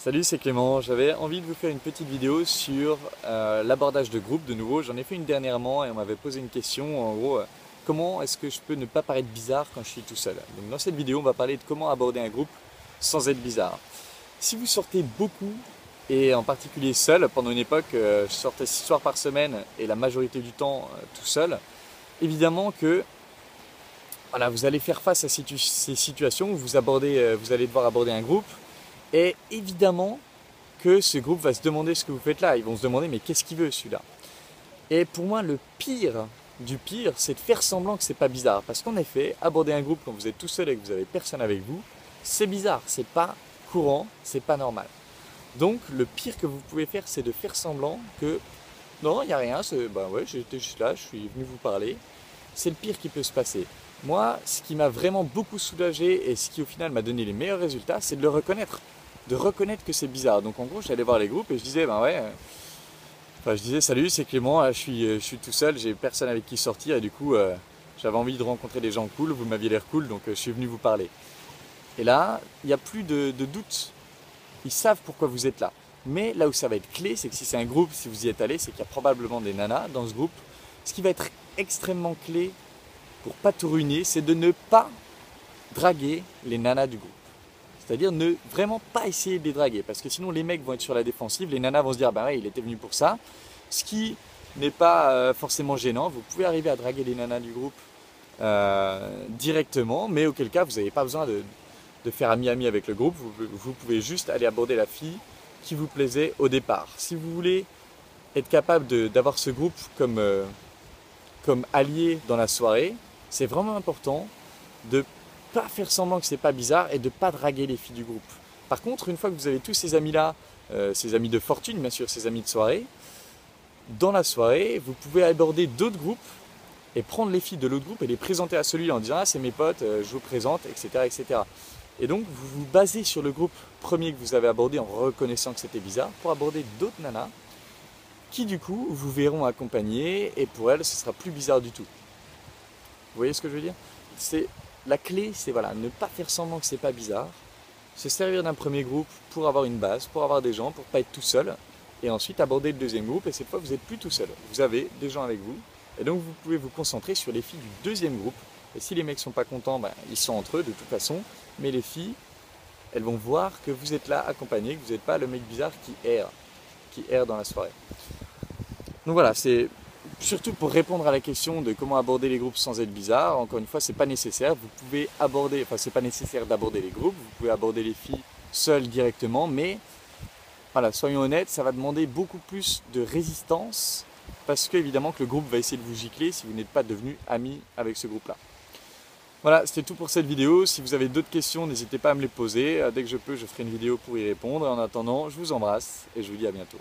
Salut, c'est Clément. J'avais envie de vous faire une petite vidéo sur l'abordage de groupe de nouveau. J'en ai fait une dernièrement et on m'avait posé une question. En gros, comment est-ce que je peux ne pas paraître bizarre quand je suis tout seul? Donc dans cette vidéo, on va parler de comment aborder un groupe sans être bizarre. Si vous sortez beaucoup et en particulier seul, pendant une époque, je sortais 6 soirs par semaine et la majorité du temps tout seul, évidemment que voilà, vous allez faire face à ces situations où vous allez devoir aborder un groupe. Et évidemment que ce groupe va se demander ce que vous faites là. Ils vont se demander mais qu'est-ce qu'il veut celui-là? Et pour moi le pire du pire, c'est de faire semblant que c'est pas bizarre. Parce qu'en effet, aborder un groupe quand vous êtes tout seul et que vous avez personne avec vous, c'est bizarre, c'est pas courant, c'est pas normal. Donc le pire que vous pouvez faire, c'est de faire semblant que non, il n'y a rien, ben ouais, j'étais juste là, je suis venu vous parler. C'est le pire qui peut se passer. Moi, ce qui m'a vraiment beaucoup soulagé et ce qui au final m'a donné les meilleurs résultats, c'est de le reconnaître. De reconnaître que c'est bizarre. Donc en gros, j'allais voir les groupes et je disais, ben ouais, je disais salut, c'est Clément, je suis tout seul, j'ai personne avec qui sortir et du coup, j'avais envie de rencontrer des gens cool, vous m'aviez l'air cool, donc je suis venu vous parler. Et là, il n'y a plus de doute. Ils savent pourquoi vous êtes là. Mais là où ça va être clé, c'est que si c'est un groupe, si vous y êtes allé, c'est qu'il y a probablement des nanas dans ce groupe. Ce qui va être extrêmement clé pour pas tout ruiner, c'est de ne pas draguer les nanas du groupe. C'est-à-dire ne vraiment pas essayer de les draguer. Parce que sinon les mecs vont être sur la défensive, les nanas vont se dire bah ouais, il était venu pour ça. Ce qui n'est pas forcément gênant. Vous pouvez arriver à draguer les nanas du groupe directement, mais auquel cas vous n'avez pas besoin de faire ami-ami avec le groupe. Vous pouvez juste aller aborder la fille qui vous plaisait au départ. Si vous voulez être capable d'avoir ce groupe comme allié dans la soirée, c'est vraiment important de pas faire semblant que c'est pas bizarre et de pas draguer les filles du groupe. Par contre, une fois que vous avez tous ces amis-là, ces amis de fortune, bien sûr, ces amis de soirée, dans la soirée, vous pouvez aborder d'autres groupes et prendre les filles de l'autre groupe et les présenter à celui-là en disant ah c'est mes potes, je vous présente, etc., etc. Et donc vous vous basez sur le groupe premier que vous avez abordé en reconnaissant que c'était bizarre pour aborder d'autres nanas qui du coup vous verront accompagner et pour elles ce sera plus bizarre du tout. Vous voyez ce que je veux dire? La clé, c'est voilà, ne pas faire semblant que c'est pas bizarre, se servir d'un premier groupe pour avoir une base, pour avoir des gens, pour pas être tout seul, et ensuite aborder le deuxième groupe, et cette fois vous n'êtes plus tout seul. Vous avez des gens avec vous, et donc vous pouvez vous concentrer sur les filles du deuxième groupe, et si les mecs sont pas contents, ben, ils sont entre eux de toute façon, mais les filles, elles vont voir que vous êtes là accompagné, que vous n'êtes pas le mec bizarre qui erre dans la soirée. Donc voilà, c'est surtout pour répondre à la question de comment aborder les groupes sans être bizarre. Encore une fois, c'est pas nécessaire. Vous pouvez aborder, enfin c'est pas nécessaire d'aborder les groupes. Vous pouvez aborder les filles seules directement, mais voilà, soyons honnêtes, ça va demander beaucoup plus de résistance parce que évidemment que le groupe va essayer de vous gicler si vous n'êtes pas devenu ami avec ce groupe-là. Voilà, c'était tout pour cette vidéo. Si vous avez d'autres questions, n'hésitez pas à me les poser. Dès que je peux, je ferai une vidéo pour y répondre. En attendant, je vous embrasse et je vous dis à bientôt.